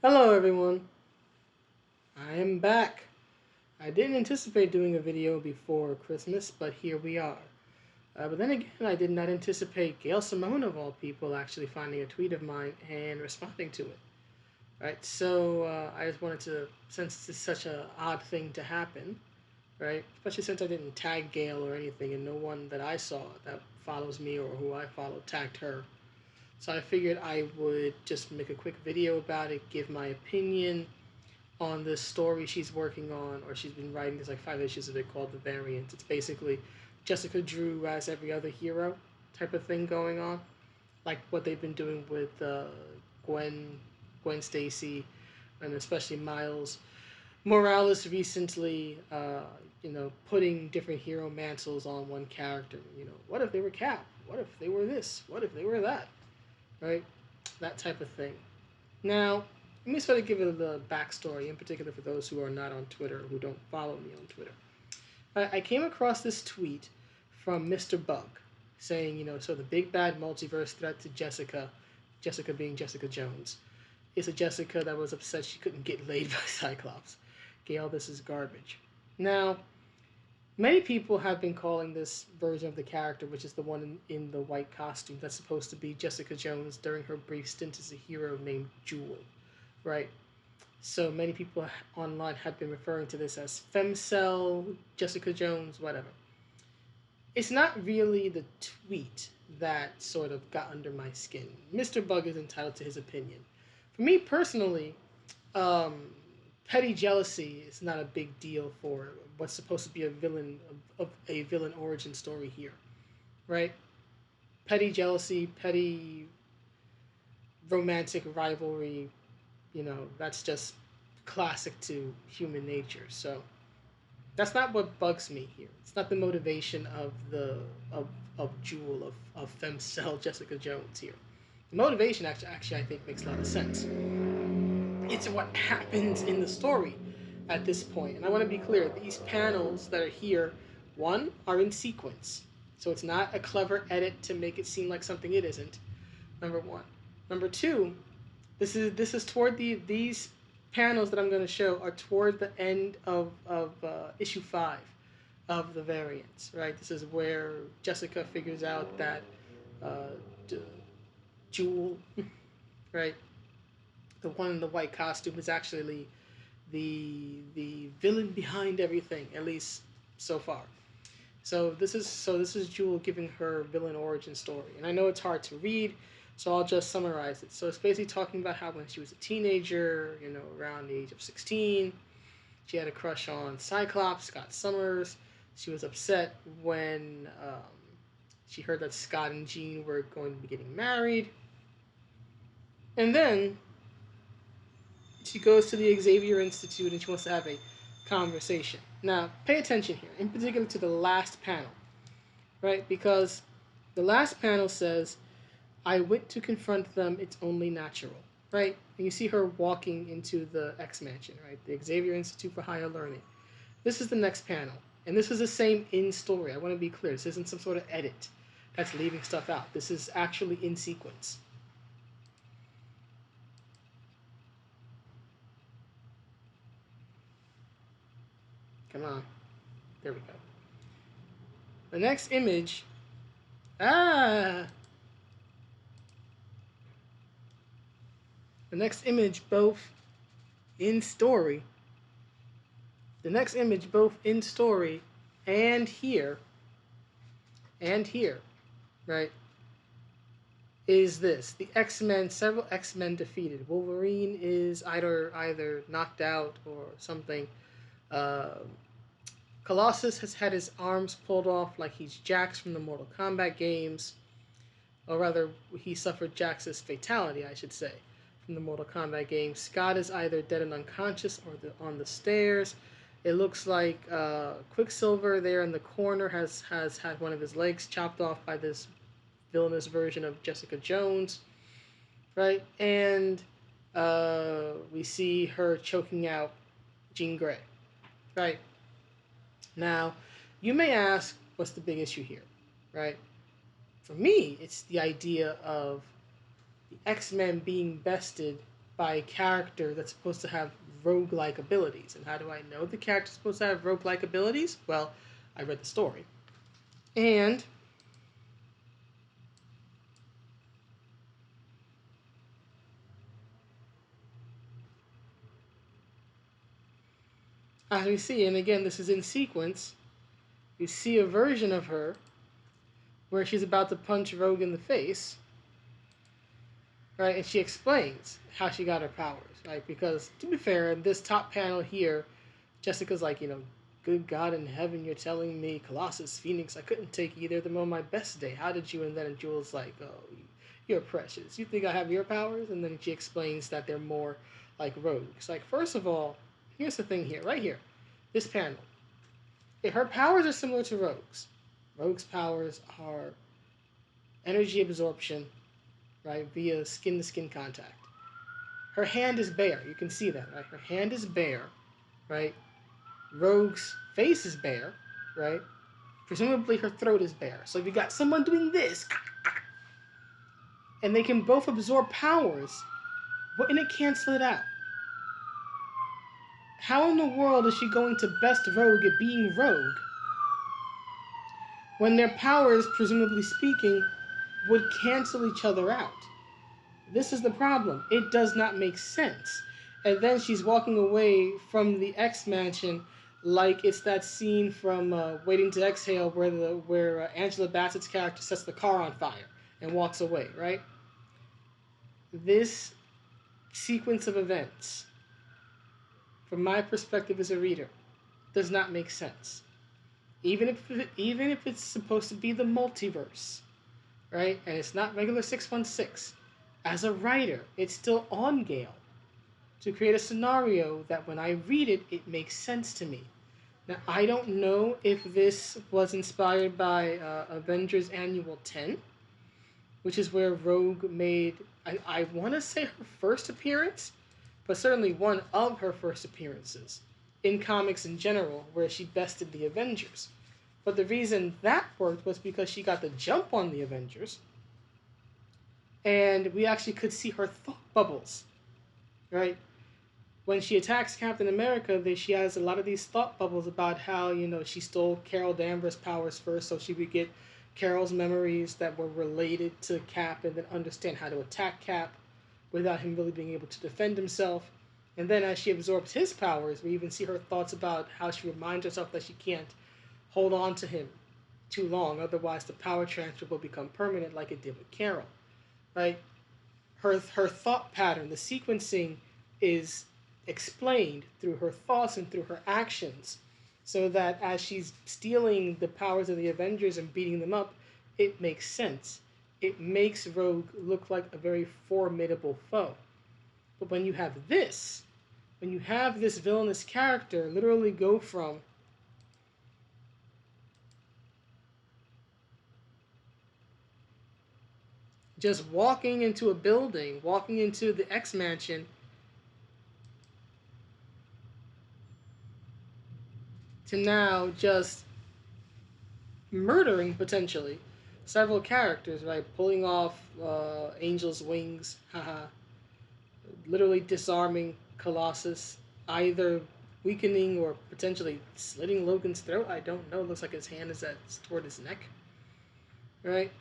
Hello everyone, I am back. I didn't anticipate doing a video before Christmas, but here we are. But then again, I did not anticipate Gail Simone of all people actually finding a tweet of mine and responding to it. Right, so I just wanted to, since it's such an odd thing to happen, right? Especially since I didn't tag Gail or anything, and no one that I saw that follows me or who I follow tagged her. So I figured I would just make a quick video about it, give my opinion, on this story she's working on, or she's been writing. There's like 5 issues of it called The Variant. It's basically Jessica Drew as every other hero type of thing going on, like what they've been doing with Gwen, Gwen Stacy, and especially Miles Morales recently. Putting different hero mantles on one character. What if they were Cap? What if they were this? What if they were that? Right, that type of thing. Now, let me sort of give it the backstory, in particular for those who are not on Twitter, who don't follow me on Twitter. I came across this tweet from Mr. Bug saying, so the big bad multiverse threat to Jessica, Jessica being Jessica Jones, is a Jessica that was upset she couldn't get laid by Cyclops. Gail, this is garbage. Now, many people have been calling this version of the character, which is the one in the white costume, that's supposed to be Jessica Jones during her brief stint as a hero named Jewel, right? So many people online have been referring to this as Femcell, Jessica Jones, whatever. It's not really the tweet that sort of got under my skin. Mr. Bug is entitled to his opinion. For me personally, um, petty jealousy is not a big deal for what's supposed to be a villain of a villain origin story here, right? Petty jealousy, petty romantic rivalry, that's just classic to human nature. So that's not what bugs me here. It's not the motivation of the of Jewel of Femcell Jessica Jones here. The motivation actually I think makes a lot of sense. It's what happens in the story at this point. And I want to be clear, these panels that are here, one, are in sequence. So it's not a clever edit to make it seem like something it isn't. Number one. Number two, this is toward these panels that I'm going to show are toward the end of issue 5 of the variants, right? This is where Jessica figures out that uh, Jewel, right, the one in the white costume, is actually the villain behind everything, at least so far. So this is Jewel giving her villain origin story, and I know it's hard to read, so I'll just summarize it. So it's basically talking about how when she was a teenager, around the age of 16, she had a crush on Cyclops, Scott Summers. She was upset when she heard that Scott and Jean were going to be getting married, and then she goes to the Xavier Institute and she wants to have a conversation. Now, pay attention here, in particular to the last panel, right? Because the last panel says, I went to confront them, it's only natural, right? And you see her walking into the X Mansion, right? The Xavier Institute for Higher Learning. This is the next panel. And this is the same in story. I want to be clear. This isn't some sort of edit that's leaving stuff out. This is actually in sequence. Come on. There we go. The next image. Ah! The next image, both in story. The next image, both in story and here, right, is this. The X-Men, several X-Men defeated. Wolverine is either knocked out or something. Uh, Colossus has had his arms pulled off like he's Jax from the Mortal Kombat games. Or rather, he suffered Jax's fatality, I should say, from the Mortal Kombat games. Scott is either dead and unconscious or on the stairs. It looks like Quicksilver there in the corner has had one of his legs chopped off by this villainous version of Jessica Jones, right? And we see her choking out Jean Grey, right? Now, you may ask, what's the big issue here, right? For me, it's the idea of the X-Men being bested by a character that's supposed to have roguelike abilities. And how do I know the character's supposed to have roguelike abilities? Well, I read the story. And as we see, and again, this is in sequence, you see a version of her where she's about to punch Rogue in the face, right? And she explains how she got her powers, right? Because to be fair, in this top panel here, Jessica's like, good God in heaven, you're telling me Colossus, Phoenix, I couldn't take either of them on my best day. How did you? And then Jewel's like, oh, you're precious. You think I have your powers? And then she explains that they're more like Rogue's. Like, first of all, here's the thing here, right here, this panel. If her powers are similar to Rogue's, Rogue's powers are energy absorption, right, via skin-to-skin contact. Her hand is bare. You can see that, right? Her hand is bare, right? Rogue's face is bare, right? Presumably her throat is bare. So if you got someone doing this, and they can both absorb powers, wouldn't it cancel it out? How in the world is she going to best Rogue at being Rogue when their powers, presumably speaking, would cancel each other out? This is the problem. It does not make sense. And then she's walking away from the X mansion like it's that scene from Waiting to Exhale where Angela Bassett's character sets the car on fire and walks away, right? This sequence of events, from my perspective as a reader, does not make sense. Even if it's supposed to be the multiverse, right? And it's not regular 616. As a writer, it's still on Gail to create a scenario that when I read it, it makes sense to me. Now, I don't know if this was inspired by Avengers Annual 10, which is where Rogue made, I want to say her first appearance, but certainly one of her first appearances in comics in general, where she bested the Avengers. But the reason that worked was because she got the jump on the Avengers, and we actually could see her thought bubbles, right? When she attacks Captain America, she has a lot of these thought bubbles about how, she stole Carol Danvers' powers first, so she would get Carol's memories that were related to Cap and then understand how to attack Cap without him really being able to defend himself. And then as she absorbs his powers, we even see her thoughts about how she reminds herself that she can't hold on to him too long, otherwise the power transfer will become permanent like it did with Carol, right? Her thought pattern, the sequencing, is explained through her thoughts and through her actions, so that as she's stealing the powers of the Avengers and beating them up, it makes sense. It makes Rogue look like a very formidable foe. But when you have this villainous character literally go from just walking into a building, walking into the X Mansion, to now just murdering, potentially, several characters, right? Pulling off Angel's wings, haha. Literally disarming Colossus, either weakening or potentially slitting Logan's throat. I don't know. It looks like his hand is toward his neck, right?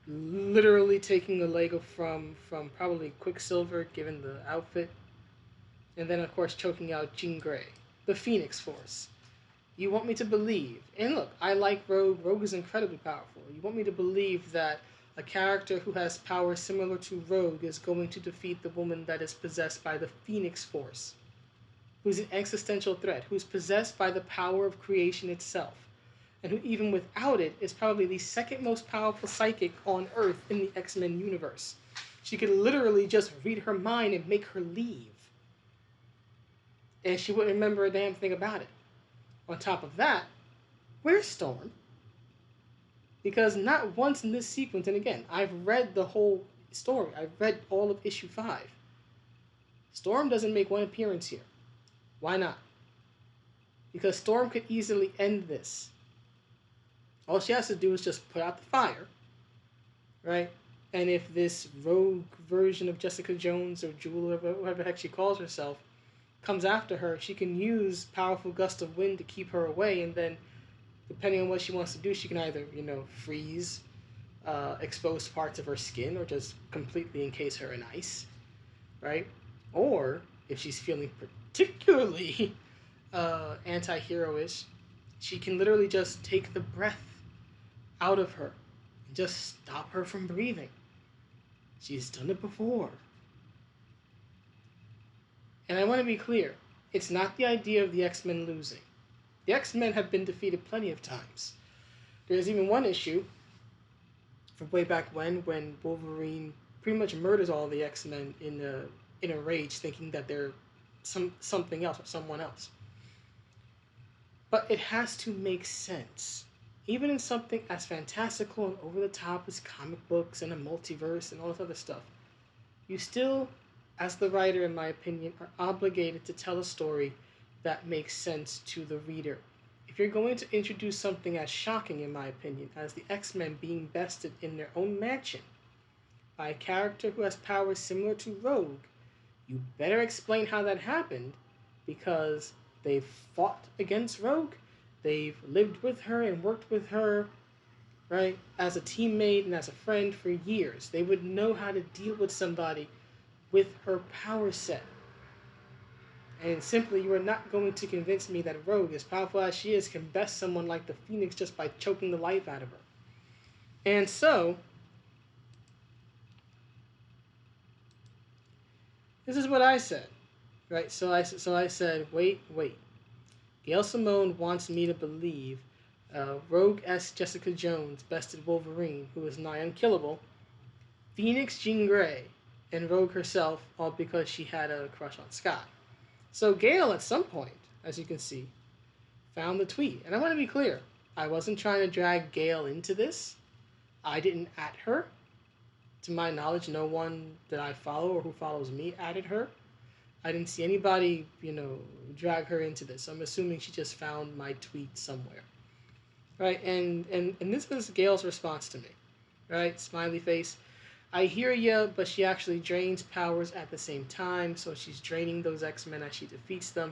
Literally taking a leg from probably Quicksilver, given the outfit, and then of course choking out Jean Grey, the Phoenix Force. You want me to believe, and look, I like Rogue. Rogue is incredibly powerful. You want me to believe that a character who has power similar to Rogue is going to defeat the woman that is possessed by the Phoenix Force, who's an existential threat, who's possessed by the power of creation itself, and who even without it is probably the second most powerful psychic on Earth in the X-Men universe. She could literally just read her mind and make her leave, and she wouldn't remember a damn thing about it. On top of that, where's Storm? Because not once in this sequence, and again, I've read the whole story. I've read all of issue 5. Storm doesn't make one appearance here. Why not? Because Storm could easily end this. All she has to do is just put out the fire, right? And if this rogue version of Jessica Jones or Jewel or whatever the heck she calls herself comes after her, she can use powerful gust of wind to keep her away, and then depending on what she wants to do, she can either, freeze exposed parts of her skin or just completely encase her in ice, right? Or if she's feeling particularly anti-hero-ish, she can literally just take the breath out of her and just stop her from breathing. She's done it before. And I want to be clear, it's not the idea of the X-Men losing. The X-Men have been defeated plenty of times. There's even one issue from way back when Wolverine pretty much murders all the X-Men in a rage, thinking that they're something else or someone else. But it has to make sense. Even in something as fantastical and over the top as comic books and a multiverse and all this other stuff, you still, as the writer, in my opinion, are obligated to tell a story that makes sense to the reader. If you're going to introduce something as shocking, in my opinion, as the X-Men being bested in their own mansion by a character who has powers similar to Rogue, you better explain how that happened, because they've fought against Rogue, they've lived with her and worked with her, right, as a teammate and as a friend for years. They would know how to deal with somebody with her power set. And simply, you are not going to convince me that Rogue, as powerful as she is, can best someone like the Phoenix just by choking the life out of her. And so, this is what I said, right? So I said, wait. Gail Simone wants me to believe Rogue-esque Jessica Jones bested Wolverine, who is nigh unkillable, Phoenix Jean Grey, and Rogue herself, all because she had a crush on Scott. So Gail, at some point, as you can see, found the tweet. And I want to be clear, I wasn't trying to drag Gail into this. I didn't at her. To my knowledge, no one that I follow or who follows me added her. I didn't see anybody, drag her into this. I'm assuming she just found my tweet somewhere. Right? And this is Gail's response to me. Right? Smiley face. I hear ya, but she actually drains powers at the same time, so she's draining those X-Men as she defeats them.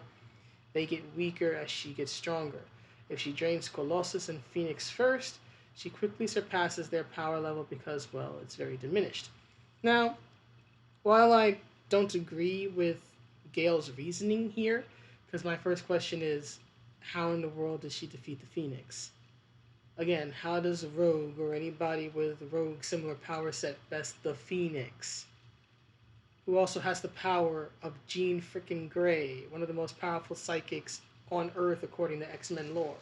They get weaker as she gets stronger. If she drains Colossus and Phoenix first, she quickly surpasses their power level because, well, it's very diminished. Now, while I don't agree with Gail's reasoning here, because my first question is, how in the world does she defeat the Phoenix? Again, how does Rogue or anybody with Rogue similar power set best the Phoenix? Who also has the power of Jean frickin' Grey, one of the most powerful psychics on Earth according to X-Men lore.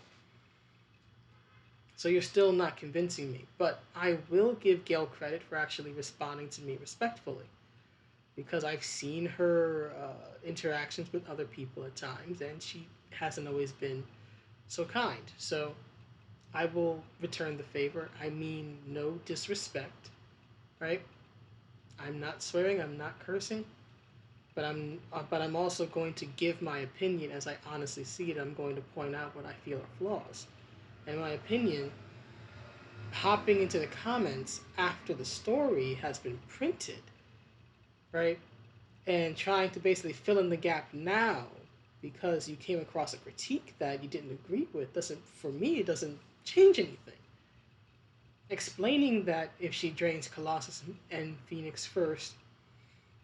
So you're still not convincing me, but I will give Gail credit for actually responding to me respectfully, because I've seen her interactions with other people at times, and she hasn't always been so kind. So I will return the favor. I mean no disrespect, right? I'm not swearing, I'm not cursing, but I'm also going to give my opinion as I honestly see it. I'm going to point out what I feel are flaws. In my opinion, hopping into the comments after the story has been printed, right, and trying to basically fill in the gap now because you came across a critique that you didn't agree with doesn't, for me, it doesn't change anything. Explaining that if she drains Colossus and Phoenix first,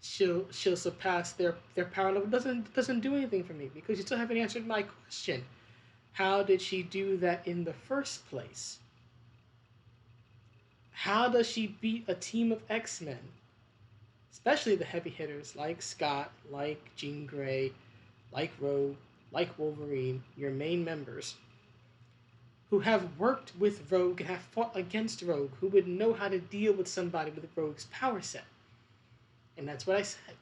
she'll surpass their power level doesn't do anything for me, because you still haven't answered my question. How did she do that in the first place? How does she beat a team of X-Men, especially the heavy hitters like Scott, like Jean Grey, like Rogue, like Wolverine, your main members, who have worked with Rogue and have fought against Rogue, who would know how to deal with somebody with Rogue's power set? And that's what I said.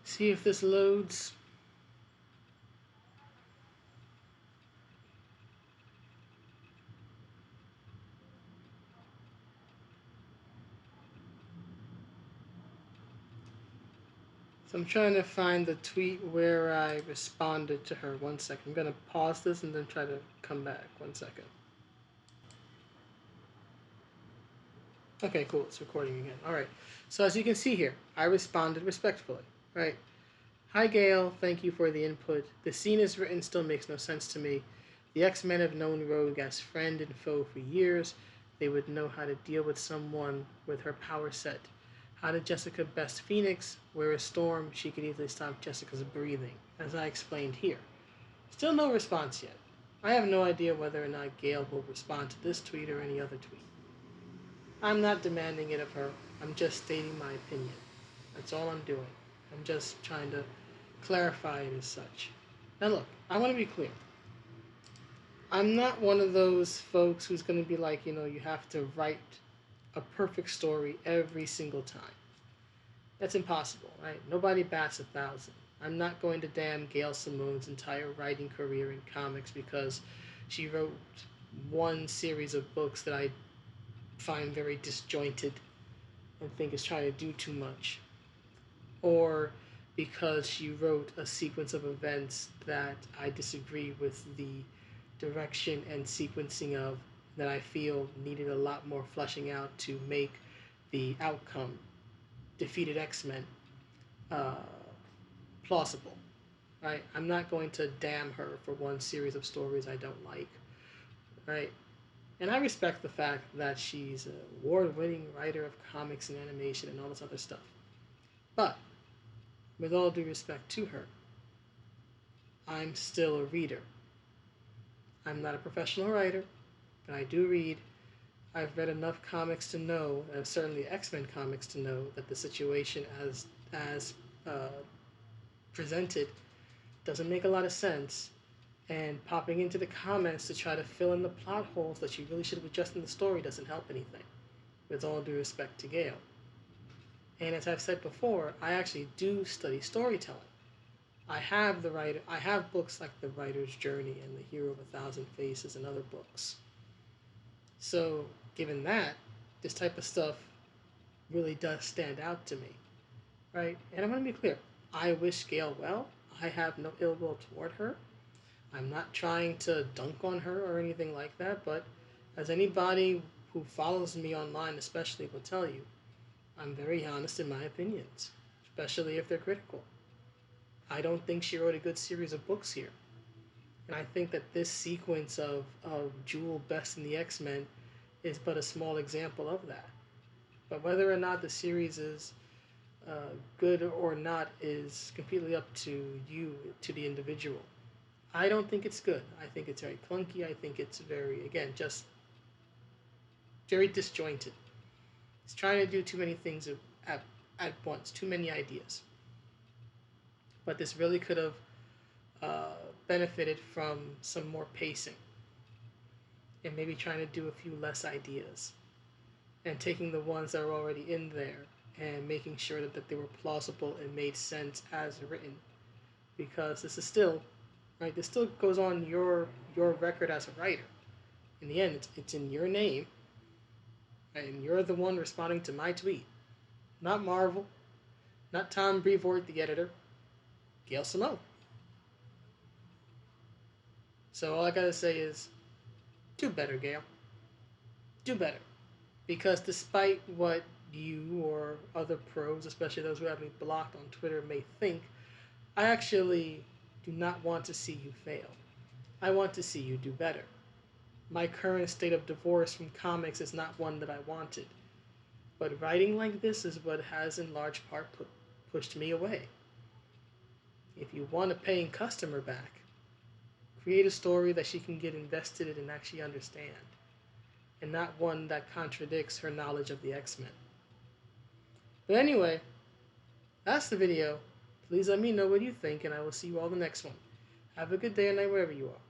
See if this loads. So I'm trying to find the tweet where I responded to her. One second. I'm gonna pause this and then try to come back. One second. Okay, cool. It's recording again. All right. So as you can see here, I responded respectfully. Right. Hi Gail, thank you for the input. The scene as written still makes no sense to me. The X-Men have known Rogue as friend and foe for years. They would know how to deal with someone with her power set. How did Jessica best Phoenix? Where is Storm? She could easily stop Jessica's breathing, as I explained here. Still no response yet. I have no idea whether or not Gail will respond to this tweet or any other tweet. I'm not demanding it of her. I'm just stating my opinion. That's all I'm doing. I'm just trying to clarify it as such. Now look, I want to be clear. I'm not one of those folks who's going to be like, you have to write a perfect story every single time. That's impossible, right? Nobody bats 1,000. I'm not going to damn Gail Simone's entire writing career in comics because she wrote one series of books that I find very disjointed and think is trying to do too much, or because she wrote a sequence of events that I disagree with the direction and sequencing of, that I feel needed a lot more fleshing out to make the outcome, defeated X-Men, uh, plausible. Right? I'm not going to damn her for one series of stories I don't like. Right? And I respect the fact that she's an award-winning writer of comics and animation and all this other stuff. But with all due respect to her, I'm still a reader. I'm not a professional writer, but I do read. I've read enough comics to know, and certainly X-Men comics to know, that the situation as uh, presented doesn't make a lot of sense. And popping into the comments to try to fill in the plot holes that you really should have addressed in the story doesn't help anything. With all due respect to Gail. And as I've said before, I actually do study storytelling. I have books like The Writer's Journey and The Hero of 1,000 Faces and other books. So, given that, this type of stuff really does stand out to me, right? And I'm going to be clear. I wish Gail well. I have no ill will toward her. I'm not trying to dunk on her or anything like that, but as anybody who follows me online especially will tell you, I'm very honest in my opinions, especially if they're critical. I don't think she wrote a good series of books here. And I think that this sequence of Jewel Best in the X-Men is but a small example of that. But whether or not the series is good or not is completely up to you, to the individual. I don't think it's good. I think it's very clunky. I think it's very, again, just very disjointed. It's trying to do too many things at once, too many ideas. But this really could have uh, benefited from some more pacing and maybe trying to do a few less ideas and taking the ones that are already in there and making sure that they were plausible and made sense as written, because this is still right. This still goes on your record as a writer. In the end, it's in your name, and you're the one responding to my tweet, not Marvel, not Tom Brevoort, the editor, Gail Simone. So all I gotta say is, do better, Gail. Do better. Because despite what you or other pros, especially those who have me blocked on Twitter, may think, I actually do not want to see you fail. I want to see you do better. My current state of divorce from comics is not one that I wanted, but writing like this is what has in large part pushed me away. If you want a paying customer back, create a story that she can get invested in and actually understand, and not one that contradicts her knowledge of the X-Men. But anyway, that's the video. Please let me know what you think, and I will see you all in the next one. Have a good day and night wherever you are.